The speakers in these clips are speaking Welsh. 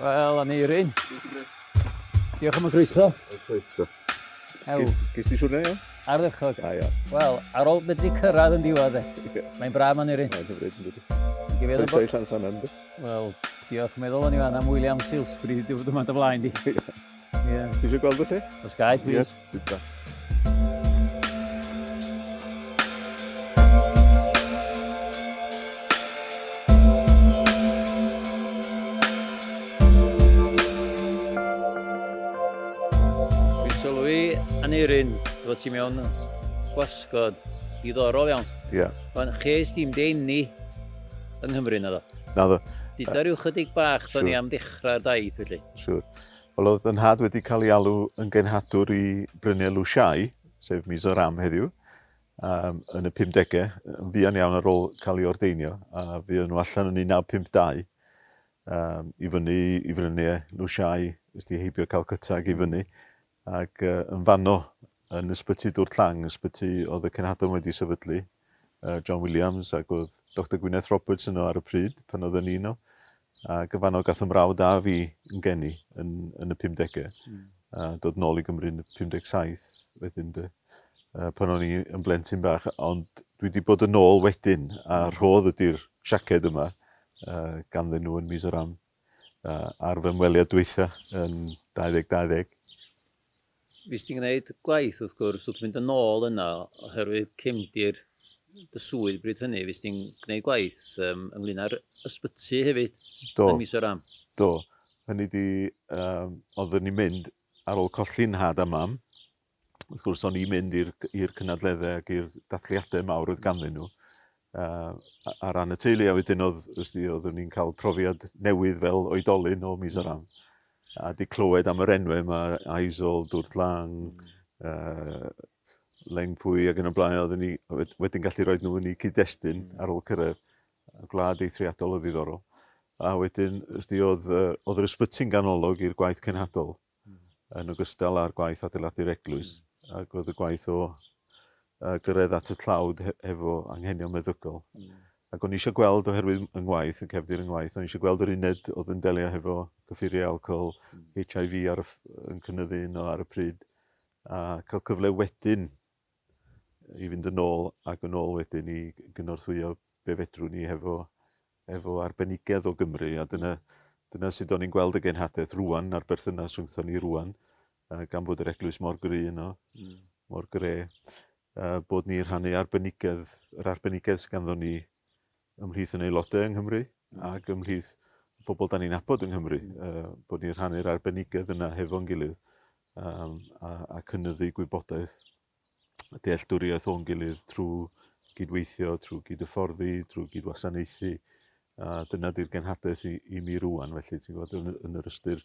Wel, Aneurin. Diolch am y croeso. Croeso. Ew, Ges ti siwrna iawn? ardderchog. A iawn. Wel, ar ôl medru cyrraedd yn diwedd e. Mae'n braf Aneurin. Mae'n hyfryd yn dydi. Gyfeddwl Croeso bod... i Llansannan. Wel, diolch meddwl o'n i fan am William Tilsbury wedi bod yma dy flaen di. Ie. Ti eisiau gweld y lle? Os gaid, please. Ie. Dwi'n sylwi Aneurin fod ti mewn gwasgod diddorol iawn. Ie. Ond ches dim deni yng Nghymru na ddo. Na ddo. Dyda rhyw chydig bach do'n ni am dechrau'r daith felly. Siwr. Wel, oedd yn had wedi cael ei alw yn genhadwr i brynu lwsiau, sef Mizoram heddiw, yn y 50au, yn fuan iawn ar ôl cael ei ordeinio, a fuon nhw allan yn 1952 i fyny lwsiau, ysdi heibio Calcutta ag i fyny, ac yn fanno yn ysbyty Dwr Llang, ysbyty oedd y cenhadwr wedi sefydlu, John Williams, ac oedd Dr Gwyneth Roberts yno ar y pryd, pan oedd yn un o. Ac yn fanno gath ymrawd a fi yn geni yn y 50au. Dod nôl i Gymru yn y 57 wedyn pan o'n i yn blentyn bach. Ond dwi wedi bod yn ôl wedyn a rhodd ydy'r siaced yma ganddyn nhw yn Mizoram ar fy ymweliad dwytha yn 2020. Fys ti'n gwneud gwaith wrth gwrs wrth mynd yn ôl yna oherwydd cefndir dy swydd bryd hynny. Fys ti'n gwneud gwaith ynglyn â'r ysbyty hefyd yn Mizoram? Do. Hynny di, oeddwn i'n mynd ar ôl colli'n had a mam. Wrth gwrs, o'n i'n mynd i'r cynadleddau ac i'r dathliadau mawr oedd ganddyn nhw. Ar ran y teulu, a wedyn oeddwn ni'n cael profiad newydd fel oedolyn o Mizoram. A di clywed am yr enwau yma, Aizel, Dwr Llang, Lengpwy ac yn y blaen, oeddwn ni wedyn gallu rhoi nhw yn eu cyd-destun ar ôl cyrraedd. Gwlad eithriadol o ddiddorol. A wedyn, oedd yr ysbyty'n ganolog i'r gwaith cenhadol yn ogystal â'r gwaith adeiladu'r eglwys. Ac oedd y gwaith o gyrraedd at y tlawd efo anghenion meddygol. Ac o'n i eisiau gweld oherwydd yng ngwaith, yn cefndir yng ngwaith, o'n i eisiau gweld yr uned oedd yn delio efo gyffuriau alcohol, HIV yn cynyddu ar y pryd. A cael cyfle wedyn i fynd yn ôl ac yn ôl wedyn i gynorthwyo be fedrwn ni efo arbenigedd o Gymru. A dyna sut o'n i'n gweld y genhadaeth rwan a'r berthynas rhwngthon ni rwan, gan bod yr eglwys mor gry yno, mor gre, bod ni'n rhannu yr arbenigedd sydd ganddon ni ymhlith yn aelodau yng Nghymru ac ymhlith pobl da ni'n nabod yng Nghymru, bod ni'n rhannu'r arbenigedd yna hefo'n gilydd a cynyddu gwybodaeth a dealltwriaeth o'n gilydd trwy gydweithio, trwy gydhyfforddi, trwy gydwasanaethu. Dyna di'r genhadaeth i mi rwan, felly ti'n gwybod yn yr ystyr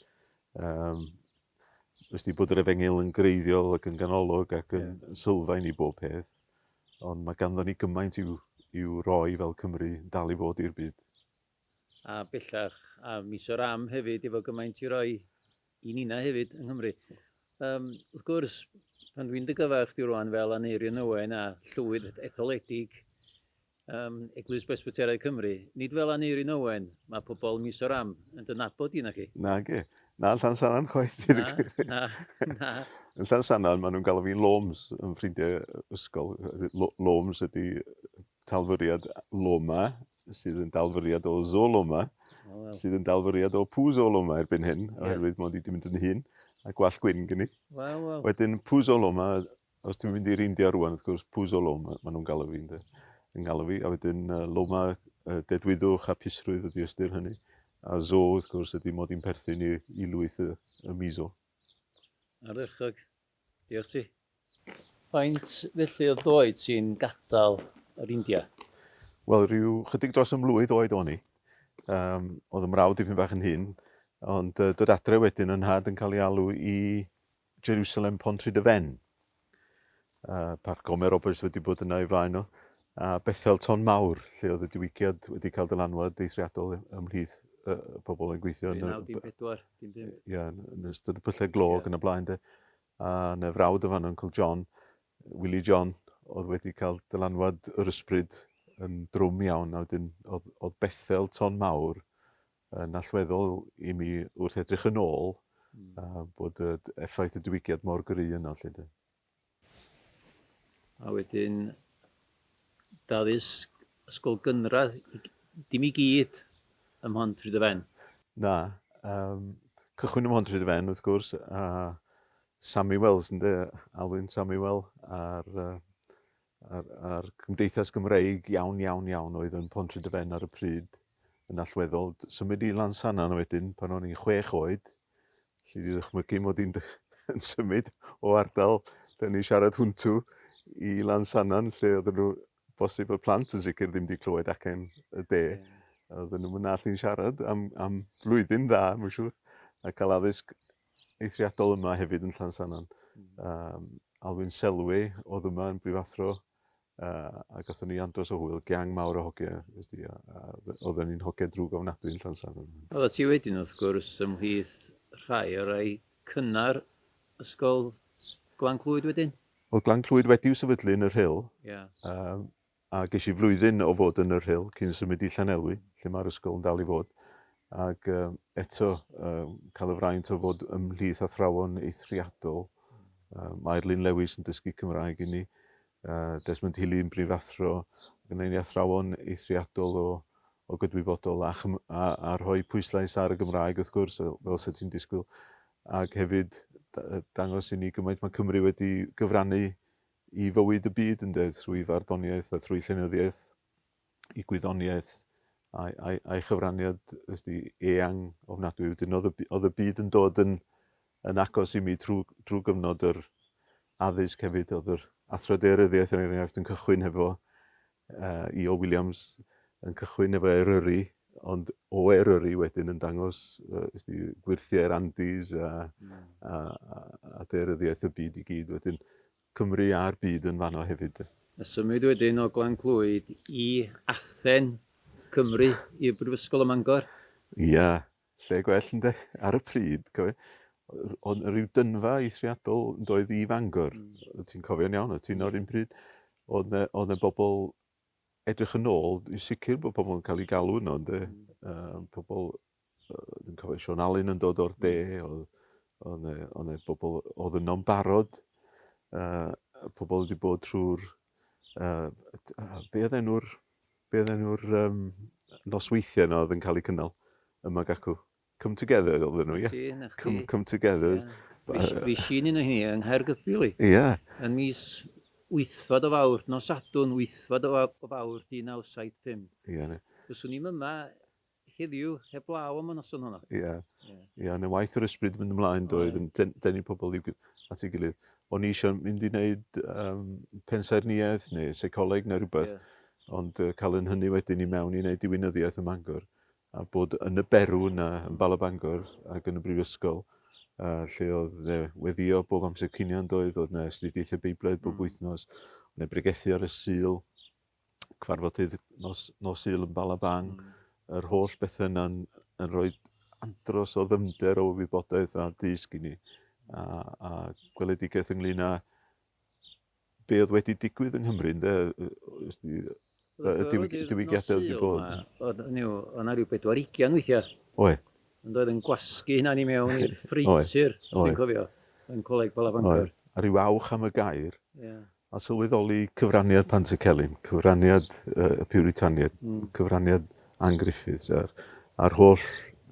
ysdi bod yr efengil yn greiddiol ac yn ganolog ac yn sylfaen i bob peth, ond mae ganddon ni gymaint i'w roi fel Cymru dal i fod i'r byd. A bellach, a Mizoram hefyd efo gymaint i roi i nina hefyd yng Nghymru. Wrth gwrs, pan dwi'n dygyfach di rwan fel Aneurin Owen a llwyd etholedig Eglwys Presbyteraidd Cymru, nid fel Aneurin Owen, mae pobl Mizoram yn dynabod i na chi. Na, ge. Na, Llansannan chwaith. Na. Yn Llansannan, maen nhw'n galw fi'n Loms yn ffrindiau ysgol. Loms ydy talfyriad Loma, sydd yn dalfyriad o Zoloma, sydd yn dalfyriad o Pwzoloma erbyn hyn, oherwydd mod i wedi mynd yn hyn, a gwall gwyn gen i. Wedyn Pwzoloma, os ti'n mynd i'r India rwan, wrth gwrs Pwzoloma, maen nhw'n galw fi'n galw fi, a wedyn Loma dedwyddwch a pusrwydd ydy ystyr hynny. A Zo, wrth gwrs, ydy mod i'n perthyn i lwyth y Miso. Ardderchog. Diolch ti. Faint felly o ddoed sy'n gadael yr India? Wel, rhyw chydig dros ymlwydd oed o'n i. Oedd ymrawd dipyn bach yn hyn, ond dod adre wedyn yn had yn cael ei alw i Jerusalem Pontrhydyfen. Parc Gomer Roberts wedi bod yna i flaen o. A Bethel Ton Mawr, lle oedd y diwygiad wedi cael dylanwad eithriadol ymhlith pobl yn gweithio yn ystod y pyllau glog yn y blaen. A yna frawd y fan Uncle John, Willie John, oedd wedi cael dylanwad yr ysbryd yn drwm iawn. A wedyn oedd Bethel Ton Mawr yn allweddol i mi wrth edrych yn ôl bod y effaith y diwygiad mor gry yno. A wedyn, daddysg ysgol gynradd, dim i gyd ym Mhontryd y Fen. Na, cychwyn ym Mhontryd y Fen wrth gwrs, a Sammy Wells ynde, Alwyn Samuel a'r Cymdeithas Gymreig iawn oedd yn Mhontryd y Fen ar y pryd yn allweddol. Symud i Lansannan wedyn pan o'n i'n 6 oed, lle di ddychmygu mod i'n yn symud o ardal da ni siarad hwntw i Lansannan, lle oedden nhw bosib y plant yn sicr ddim wedi clywed acen y de. Oedden nhw'n mynd allu'n siarad am flwyddyn dda, mae'n siŵr, a cael addysg eithriadol yma hefyd yn Llansannan. Alwyn Selwy oedd yma yn brifathro, a gathon ni andros o hwyl, gang mawr o hogiau. Oedden ni'n hogiau drwg ofnadwy yn Llansannan. Oedda ti wedyn wrth gwrs ymhlith rhai o rai cynnar ysgol Glan Clwyd wedyn? Oedd Glan Clwyd wedi'w sefydlu yn yr Rhyl, a ges i flwyddyn o fod yn yr Rhyl cyn symud i Llanelwy, lle mae'r ysgol yn dal i fod. Ac eto cael y fraint o fod ymhlith athrawon eithriadol. Mae Lyn Lewis yn dysgu Cymraeg i ni, Desmond Hilly yn brifathro, gyda ni athrawon eithriadol o gydwybodol a rhoi pwyslais ar y Gymraeg wrth gwrs, fel sydd ti'n disgwyl. Ac hefyd dangos i ni gymaint mae Cymru wedi gyfrannu i fywyd y byd trwy farddoniaeth a trwy llenyddiaeth, i gwyddoniaeth a'i chyfraniad eang ofnadwy. Wedyn oedd y byd yn dod yn agos i mi trwy gyfnod yr addysg hefyd. Oedd yr athro daearyddiaeth yn enghraifft yn cychwyn hefo E.O. Williams yn cychwyn efo Eryri, ond o Eryri wedyn yn dangos gwirthiau'r Andes a daearyddiaeth y byd i gyd. Wedyn Cymru a'r byd yn fanno hefyd. Y symud wedyn o Glan Clwyd i Athen Cymru i'r Brifysgol ym Mangor? Ia, lle gwell ynde, ar y pryd. Oedd rhyw dynfa eithriadol yn doedd i Fangor. Ti'n cofio'n iawn, o ti'n o'r un pryd. Oedd yna bobl edrych yn ôl, i sicr bod pobl yn cael ei galw yno, ynde. Pobl, dwi'n cofio Sean Allen yn dod o'r de, oedd yna bobl oedd yno'n barod. Pobl wedi bod trwy'r be oedd enw'r nosweithiau yno oedd yn cael eu cynnal yma gacw. Come Together oedden nhw, ie? Come Together. Fi sin un o hynny yng Nghaergybi, Ie. yn mis 8 o Fawr, nos Sadwrn 8 o Fawr 1975. Ie. Fyswn ni'n yma heddiw heb law am y noson hwnna. Ie. Ie, yn y waith yr ysbryd mynd ymlaen doedd yn denu pobl at ei gilydd. O'n i eisiau mynd i wneud pensaernïaeth neu seicoleg neu rhywbeth, ond cael yn hynny wedyn i mewn i wneud diwinyddiaeth ym Mangor. A bod yn y berw yna, yn Bala-Bangor ac yn y brifysgol, lle oedd weddio bob amser cinio'n doedd, oedd yna astudiaethau Beiblaidd bob wythnos, oedd yna bregethu ar y Sul, cyfarfodydd nos Sul yn Bala-Bang, yr holl bethau yna'n rhoi andros o ddyfnder o wybodaeth a dysg i ni. A gweledigaeth ynglyn â be oedd wedi digwydd yng Nghymru, diwygiadau wedi bod. Oedd yna rhyw 40 weithiau. Oe. Ond oedd yn gwasgu hynna ni mewn i'r ffreitir, dwi'n cofio, yn Coleg Bala-Bangor. A rhyw awch am y gair, a sylweddoli cyfraniad Pantycelyn, cyfraniad y Puritaniaid, cyfraniad Ann Griffiths, a'r holl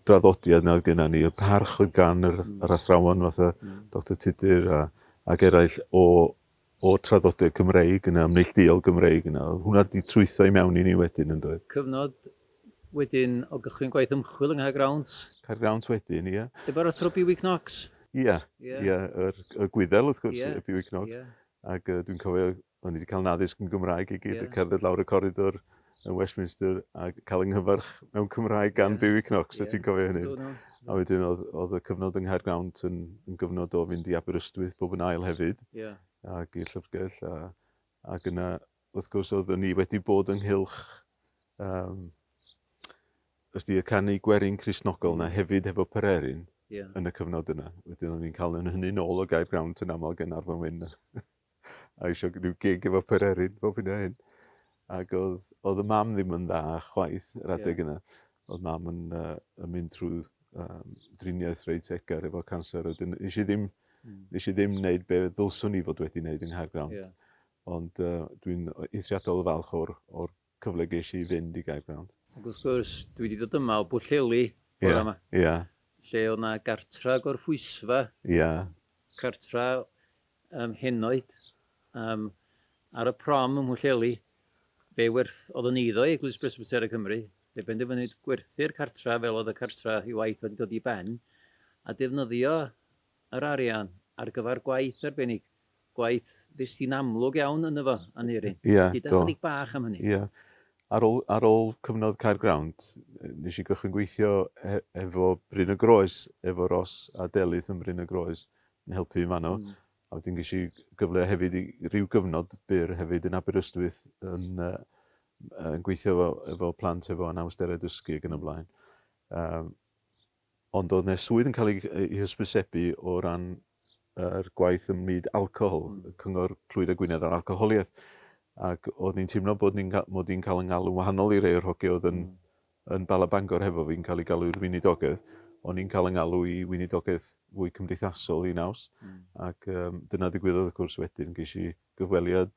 draddodiad na gyda ni, y parch oedd gan yr athrawon fatha Dr Tudur ac eraill o traddodiad Cymreig yna, ymneilltuol Gymreig yna. Hwna di trwytho i mewn i ni wedyn yn dweud. Cyfnod wedyn o gychwyn gwaith ymchwil yng Nghaergrawnt. Caergrawnt wedyn, ie. Efo'r athro Biwi Knox. Ie, y Gwyddel wrth gwrs, y Biwi Knox. Ac dwi'n cofio, o'n i wedi cael naddysg yn Gymraeg i gyd, cerdded lawr y corridor yn Westminster a cael yng Nghyfarch mewn Cymraeg gan Biwi Knox, ti'n cofio hynny. A wedyn oedd y cyfnod yng Nghaergrawnt yn gyfnod o fynd i Aberystwyth bob yn ail hefyd. Ac i'r llyfrgell, ac yna, wrth gwrs, oedden ni wedi bod ynghylch y canu gwerin Cristnogol yna hefyd hefo Pererin yn y cyfnod yna. Wedyn o'n i'n cael yn hynny nôl o Gaergrawnt yn aml gen Arfon Wyn. A eisiau rhyw gig efo Pererin bob hyn a hyn. Ac oedd y mam ddim yn dda chwaith yr adeg yna. oedd mam yn mynd trwy driniaeth reit egar efo canser. Nes i ddim wneud be ddylswn i fod wedi wneud yng Nghaergrawnt. Ie. Ond dwi'n eithriadol o falch o'r cyfle ges i fynd i Gaergrawnt. Ac wrth gwrs, dwi wedi dod yma o Bwllheli bore yma. Ie. Lle oedd na gartra gorffwysfa, Ie. cartra henoed ar y prom ym Mhwllheli, be werth oedd yn eiddo i Eglwys Presbyter y Cymru, fe benderfynwyd gwerthu'r cartra fel oedd y cartra i waith wedi dod i ben, a defnyddio yr arian ar gyfer gwaith arbennig, gwaith ddysgu'n amlwg iawn yn efo, Aneurin. Ie, Gyda chydig bach am hynny. Ie. Ar ôl cyfnod Caergrawnt, nes i gychwyn gweithio efo Bryn y Groes, efo Ros a Delyth yn Bryn y Groes, yn helpu i fanno. A wedyn ges i gyfle hefyd i ryw gyfnod byr hefyd yn Aberystwyth yn gweithio efo plant efo anawsterau dysgu ac yn y blaen. Ond oedd yna swydd yn cael ei hysbysebu o ran yr gwaith ym myd alcohol, Cyngor Clwyd a Gwynedd ar alcoholiaeth. Ac oedd ni'n teimlo bod ni'n cael yn galw wahanol i rei o'r hogi oedd yn Bala Bangor hefo fi'n cael ei galw'r weinidogaeth. O'n i'n cael yn galw i weinidogaeth fwy cymdeithasol i naws. Ac dyna ddigwyddodd y cwrs wedyn. Ges i gyfweliad.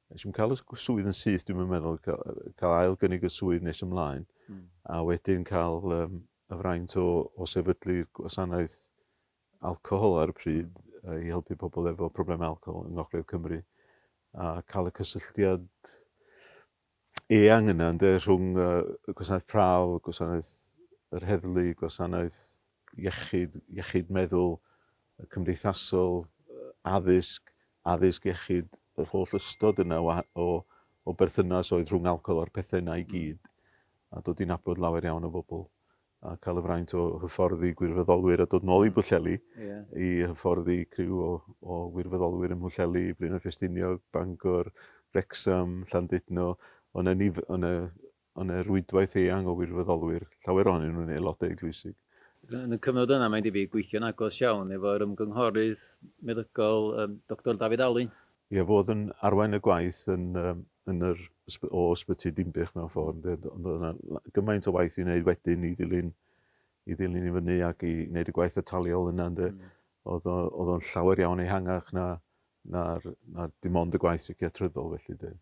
Nes i'n cael y swydd yn syth, dwi'n meddwl, cael ail gynnig y swydd nes ymlaen. A wedyn cael y fraint o sefydlu'r gwasanaeth alcohol ar y pryd i helpu pobl efo problem alcohol yng Ngogledd Cymru. A cael y cysylltiad eang yna rhwng y gwasanaeth prawf, y gwasanaeth yr heddlu, gwasanaeth iechyd meddwl, cymdeithasol, addysg iechyd, yr holl ystod yna o berthynas oedd rhwng alcohol a'r pethau yna i gyd. A dod i nabod lawer iawn o bobl. A cael y fraint o hyfforddi gwirfoddolwyr a dod nôl i Bwllheli i hyfforddi criw o wirfoddolwyr ym Mhwllheli, Blaenau Ffestiniog, Bangor, Wrecsam, Llandudno. Ond yna rwydwaith eang o wirfoddolwyr, llawer ohonyn nhw'n aelodau eglwysig. Yn y cyfnod yna, mae'n di fi gweithio'n agos iawn efo'r ymgynghorydd meddygol Dr David Alun. Ie, fodd yn arwain y gwaith o ysbyty Dimbych mewn ffordd. Ond yna gymaint o waith i wneud wedyn i ddilyn i fyny ac i wneud y gwaith ataliol yna. Oedd o'n llawer iawn ehangach na'r dim ond y gwaith psychiatryddol felly.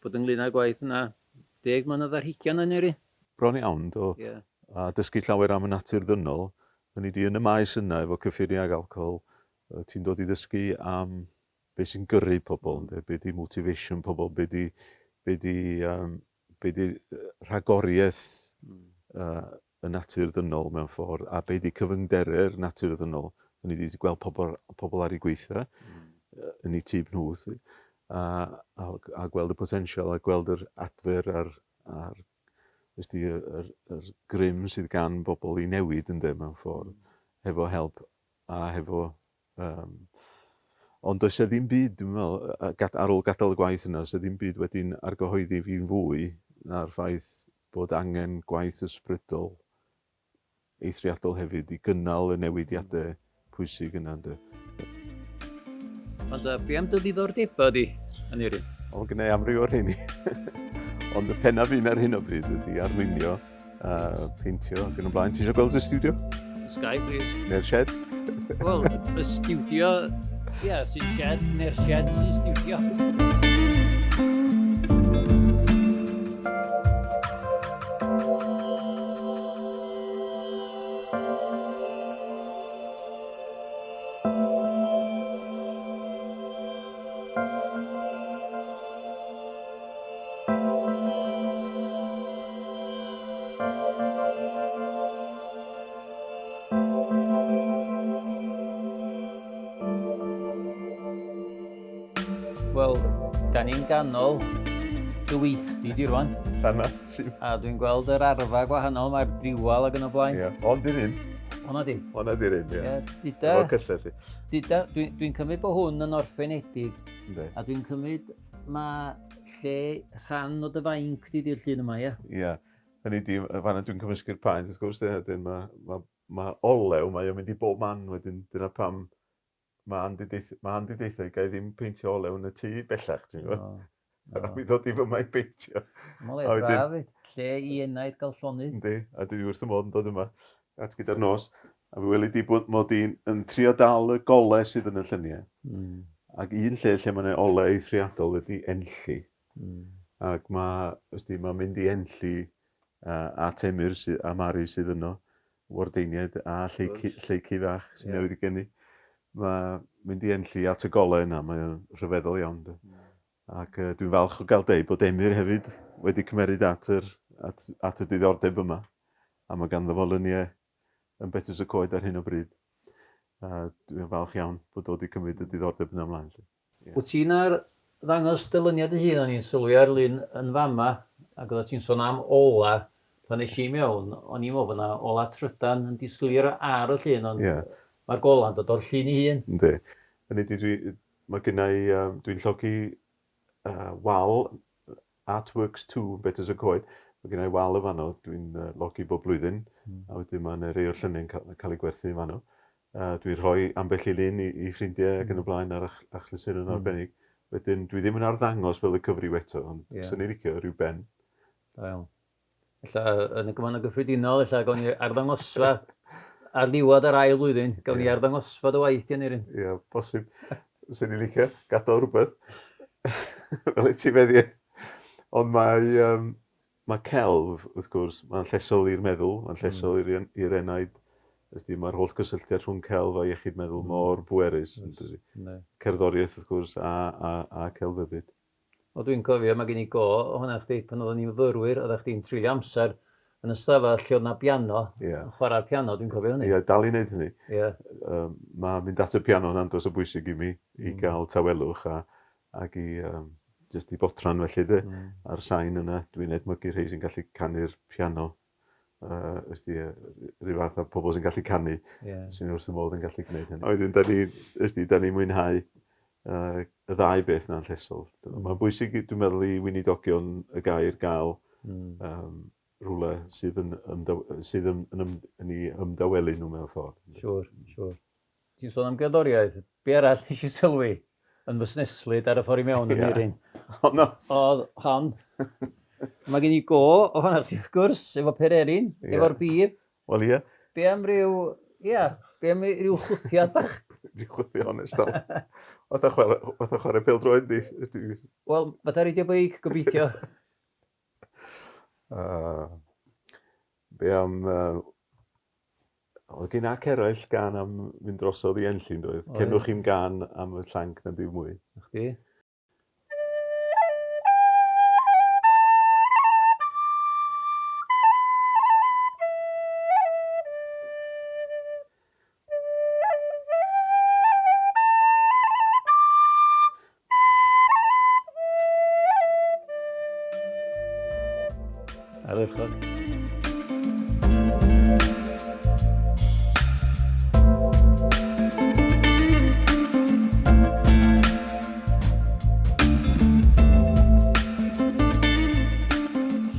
Bod ynglyn â'r gwaith yna 10 mlynedd ar 20 yn Aneurin? Bron iawn, do. A dysgu llawer am y natur ddynol. O'n i di yn y maes yna efo cyffuriau ag alcohol. Ti'n dod i ddysgu am beth sy'n gyrru pobl, be di motivation pobl, be di rhagoriaeth y natur ddynol mewn ffordd, a be di cyfyngderu'r natur ddynol. O'n i wedi gweld pobl ar ei gweithio yn eu tŷ nhw, a gweld y potensial, a gweld yr adfer a'r grym sydd gan bobl i newid mewn ffordd, hefo help a hefo... Ond does e ddim byd, dwi'n meddwl, ar ôl gadael y gwaith yna, does e ddim byd wedi'n argyhoeddi fi'n fwy na'r ffaith bod angen gwaith ysbrydol eithriadol hefyd i gynnal y newidiadau pwysig yna. Ond be am dy ddiddordebau di, Aneurin? O, gynnau amryw o'r hynny. Ond y penna fi'n ar hyn o bryd ydi arweinio, peintio ac yn y blaen. Ti eisiau gweld y studio? Sky, please. Neu'r shed? Wel, y studio... Ie, sy'n shed, neu'r shed sy'n studio. Wel, da ni'n ganol gyweithdy di rwan. Llanast sy'n... A dwi'n gweld yr arfa gwahanol, mae'r diwal ac yn y blaen. Ie, ond di'r un. Hwna di. Hwna di'r un, ie. Dida, Efo cyllell i. dida, dwi'n cymryd bod hwn yn orffenedig. Ynddi. A dwi'n cymryd mae lle rhan o dy fainc di di'r llun yma, ie? Ie. Hynny di, fanna dwi'n cymysgu'r paent, wrth gwrs, mae olew, mae o'n mynd i bob man wedyn, dyna pam mae andideithau gael ddim peintio olew yn y tŷ bellach, ti'n gwybod? A mi ddod i fy mai peintio. Mae'n le A wedyn- braf, lle i enaid gael llonydd. Yndi, a dwi wrth y modd yn dod yma, at gyda'r nos, a fi weli di bod mod i'n trio dal y golau sydd yn y lluniau. Ac un lle mae yna olau eithriadol ydy enlli. Ac mae mynd i enlli a Temyr a Mari sydd yno, wardeiniad a lleici fach sy'n newydd i geni. Mae mynd i enlli at y golau yna, mae'n rhyfeddol iawn. Ac dwi'n falch o gael deud bod Emyr hefyd wedi cymeryd at y diddordeb yma. A mae ganddo fo lyniau yn betws y coed ar hyn o bryd. Dwi'n falch iawn bod o wedi cymryd y diddordeb yna ymlaen. Wyt ti'n ddangos dylyniad y hun, o'n i'n sylwi ar lun yn fama, ac oedd ti'n sôn am ola. Pan nes i mewn, o'n i'n meddwl yna ola trydan yn disgwyl ar y llun, ond mae'r gola'n dod o'r llun i hun. Ynddi. Mae gennau, dwi'n llogi wal Artworks 2 betws y coed. Mae gennau wal y fanno, dwi'n logi bob blwyddyn, a wedyn mae'n rhai o'r lluniau'n cael ei gwerthu yn fanno. Dwi'n rhoi ambell i lun i ffrindiau ac yn y blaen ar achlysur yn arbennig. Wedyn, dwi ddim yn arddangos fel y cyfrif eto, ond sy'n ei licio rhyw ben. Da iawn. Ella yn y gyfan y gyffredinol, ella gawn ni arddangosfa ar ddiwedd yr ail flwyddyn, gawn ni arddangosfa dy waith di Aneurin. Ie, bosib. Sy'n ei licio, gadael rhywbeth. Fel y ti feddi. Ond mae celf, wrth gwrs, mae'n llesol i'r meddwl, mae'n llesol i'r enaid. Mae'r holl gysylltiad rhwng celf a iechyd meddwl mor bwerus. Cerddoriaeth, wrth gwrs, a celfyddyd. O dwi'n cofio, mae gen i go o hwnna chdi, pan oedden ni'n fyfyrwyr, oeddech chdi'n treulio amser yn y stafell lle oedd na piano, chwarae'r piano, dwi'n cofio hynny. Ie, dal i wneud hynny. Mae mynd at y piano yn andros o bwysig i mi, i gael tawelwch ac i botran felly, a'r sain yna, dwi'n edmygu rhai sy'n gallu canu'r piano. Rhyw fath o pobl sy'n gallu canu, sy'n wrth y modd yn gallu gwneud hynny. Oedden, da ni'n mwynhau y ddau beth na'n llesol. Mae'n bwysig, dwi'n meddwl, i weinidogion y gair gael rhywle sydd yn ei ymdawelu nhw mewn ffordd. Siwr. Ti'n sôn am gerddoriaeth. Be arall nes i sylwi yn fysneslyd ar y ffordd i mewn yn Aneurin? Oedd hon. Mae gen i go o hwnna wrth gwrs, efo pererin, efo'r bib. Wel ie. Be am ryw chwthiad bach? Ti'n chwthio honest o. Fatha chwarae pêl-droed di. Wel, fatha reidio beic, gobeithio. Be am... Oedd gen ac eraill gan am fynd drosodd i enllyn, doedd. Cenwch chi'n gan am y llanc na ddim mwy. Chdi? Ardderchog.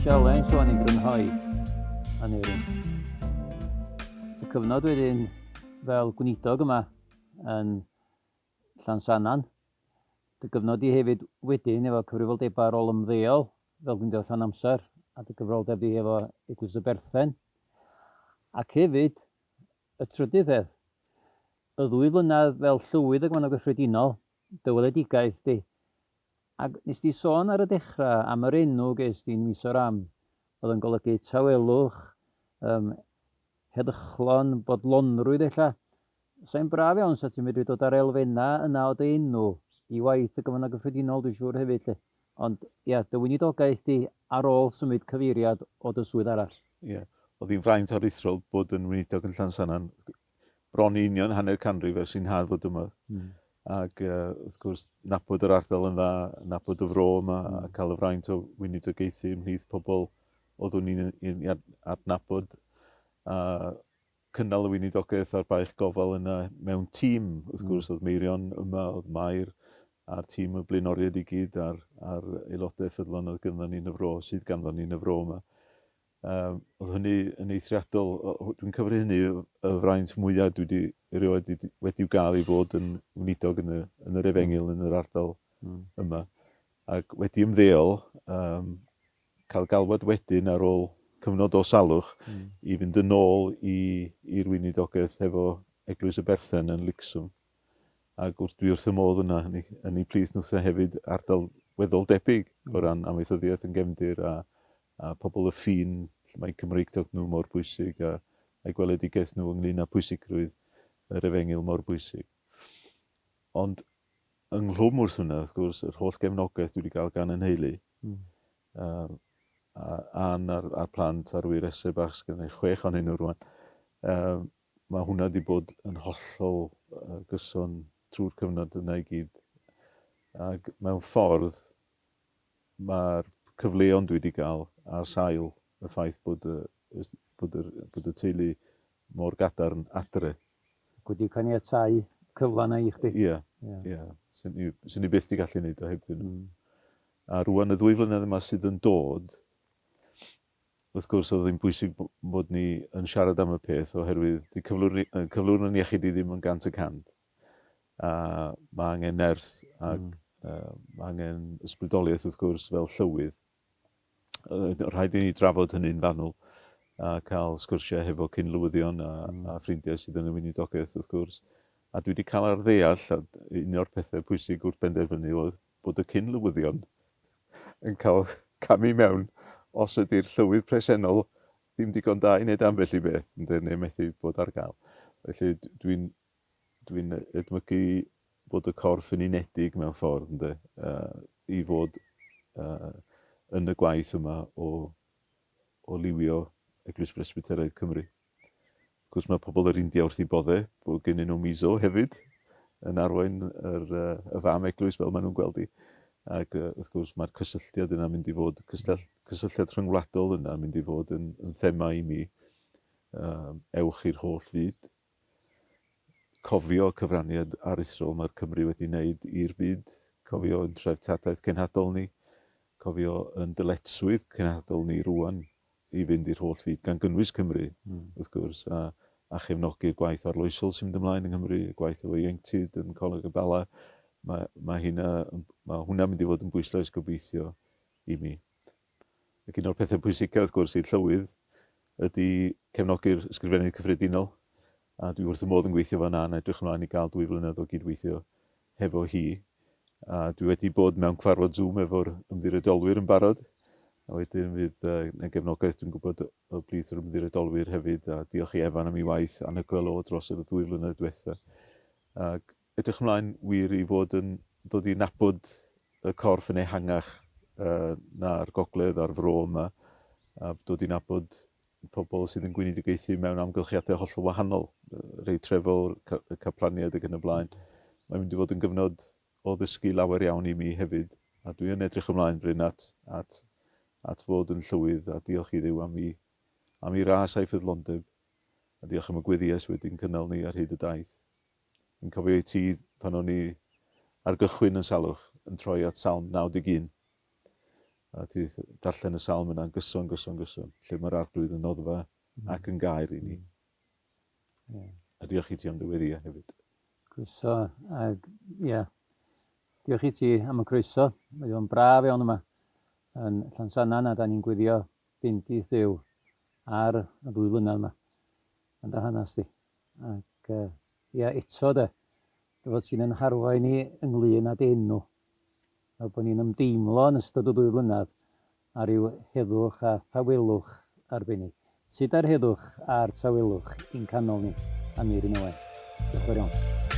Sialens o'n i'n grynhoi Aneurin. Y cyfnod wedyn fel gweinidog yma yn Llansannan. Y gyfnod i hefyd wedyn efo cyfrifoldeba ar ôl ymddeol fel dwi'n dweud allan amser. A dy gyfroldeb i efo Eglwys y Berthen. Ac hefyd, y trydydd peth, y 2 flynedd fel llywydd y Gymraeg Gyffredinol, dy weledigaeth di. Ac nes di sôn ar y dechrau am yr enw ges di'n mis o'r am, oedd yn golygu tawelwch, heddychlon, bodlonrwydd ella. Sa'n braf iawn sa ti'n medru dod ar elfennau yna o dy enw i waith y Gymraeg Gyffredinol, dwi'n siŵr hefyd lle. Ond, dy weinidogaeth di ar ôl symud cyfeiriad o dy swydd arall. Oedd hi'n fraint aruthrol bod yn weinidog yn Llansannan bron i union hanner canrif ers i'n had fod yma. Ac wrth gwrs, nabod yr ardal yn dda, nabod y fro yma, a cael y fraint o weinidogaethu ymhlith pobl oeddwn ni'n adnabod. Cynnal y weinidogaeth a'r baich gofal yna mewn tîm. Wrth gwrs, oedd Meirion yma, oedd Mair, a'r tîm y blaenoriaid i gyd a'r aelodau ffyddlon oedd ganddo ni'n y fro, sydd ganddo ni'n y fro yma. Oedd hynny yn eithriadol, dwi'n cyfri hynny y fraint mwyaf dwi wedi gael i fod yn weinidog yn yr Efengil, yn yr ardal yma. Ac wedi ymddeol, cael galwad wedyn ar ôl cyfnod o salwch i fynd yn ôl i'r weinidogaeth efo Eglwys y Berthen yn Lixwm. Ac dwi wrth y modd yna, yn ei plis nhw'n hefyd ardal weddol debyg o ran amaethyddiaeth yn gefndir a pobl y ffin, mae Cymreigdod nhw mor bwysig a'i gweledigaeth nhw ynglyn â pwysigrwydd yr Efengyl mor bwysig. Ond ynghlwm wrth hwnna, wrth gwrs, yr holl gefnogaeth dwi wedi cael gan yn heulu, a'r plant a'r wyresau bach, gyda'i 6 ohonyn nhw rwan, mae hwnna wedi bod yn hollol gyson trwy'r cyfnod yna i gyd. Ac mewn ffordd, mae'r cyfleon dwi wedi cael ar sail y ffaith bod y teulu mor gadarn adre. Wedi caniatáu cyfle na i chdi. Ie. Swn i byth wedi gallu gwneud o heb nhw. A rwan y 2 flynedd yma sydd yn dod, wrth gwrs oedd hi'n bwysig bod ni yn siarad am y peth oherwydd di cyflwr yn iechyd i ddim yn 100%. A mae angen nerth ac mae angen ysbrydoliaeth wrth gwrs fel llywydd. Rhaid i ni drafod hynny'n fanwl a cael sgwrsiau hefo cynlywyddion a ffrindiau sydd yn y weinidogaeth wrth gwrs. A dwi wedi cael ar ddeall, un o'r pethau pwysig wrth benderfynu oedd bod y cynlywyddion yn cael camu mewn os ydy'r llywydd presennol ddim digon da i wneud ambell i beth, neu methu bod ar gael. Felly dwi'n edmygu bod y corff yn unedig mewn ffordd, i fod yn y gwaith yma o liwio Eglwys Presbyteraidd Cymru. Wrth gwrs mae pobl yr India wrth i bodde, bod gennyn nhw miso hefyd, yn arwain y fam eglwys fel maen nhw'n gweld i. Ac wrth gwrs mae'r cysylltiad yna mynd i fod, cysylltiad rhyngwladol yna mynd i fod yn thema i mi, ewch i'r holl fyd. Cofio cyfraniad aruthrol mae'r Cymru wedi wneud i'r byd, cofio yn treftadaeth cenhadol ni, cofio yn dyletswydd cenhadol ni rwan i fynd i'r holl fyd, gan gynnwys Cymru, wrth gwrs, a chefnogi'r gwaith arloesol sy'n mynd ymlaen yng Nghymru, y gwaith efo ieuenctid yn Coleg y Bala. Mae hwnna mynd i fod yn bwyslais gobeithio i mi. Ac un o'r pethau pwysicaf wrth gwrs i'r llywydd ydy cefnogi'r ysgrifennydd cyffredinol, a dwi wrth y modd yn gweithio fan yn edrych ymlaen i gael 2 flynedd o gydweithio hefo hi. A dwi wedi bod mewn cyfarfod Zoom efo'r ymddirodolwyr yn barod, a wedyn fydd y gefnogaeth dwi'n gwybod o blith yr ymddirodolwyr hefyd, a diolch i Efan am ei waith anhygoel dros y 2 flynedd diwethaf. Ac edrych ymlaen wir i fod yn dod i nabod y corff yn ehangach na'r gogledd a'r fro yma, a dod i nabod pobl sydd yn gweinidogeuthio mewn amgylchiadau hollol wahanol, rei trefol, caplaniad ac yn y blaen. Mae'n mynd i fod yn gyfnod o ddysgu lawer iawn i mi hefyd, a dwi yn edrych ymlaen bryn at fod yn llywydd, a diolch i Dduw am ei ras a'i ffyddlondeb, a diolch am y gweddies wedi'n cynnal ni ar hyd y daith. Yn cofio i ti pan o'n i ar gychwyn yn salwch yn troi at Salm 91. A ti darllen y salm yna'n gyson, lle mae'r arglwydd yn noddfa ac yn gair i ni. A diolch i ti am ddiweddiau hefyd. Croeso, diolch i ti am y croeso. Mae o'n braf iawn yma yn Llansannan, a da ni'n gweddio bendith Dduw ar y 2 flynedd yma. Yn dy hanes di. Ac eto fod ti'n yn harwain ni ynglyn ag enw. A bod ni'n ymdeimlo yn ystod y 2 flynedd a ryw heddwch a thawelwch arbennig. Sut ar heddwch a'r tawelwch i'n canol ni, Aneurin Owen. Diolch yn fawr iawn.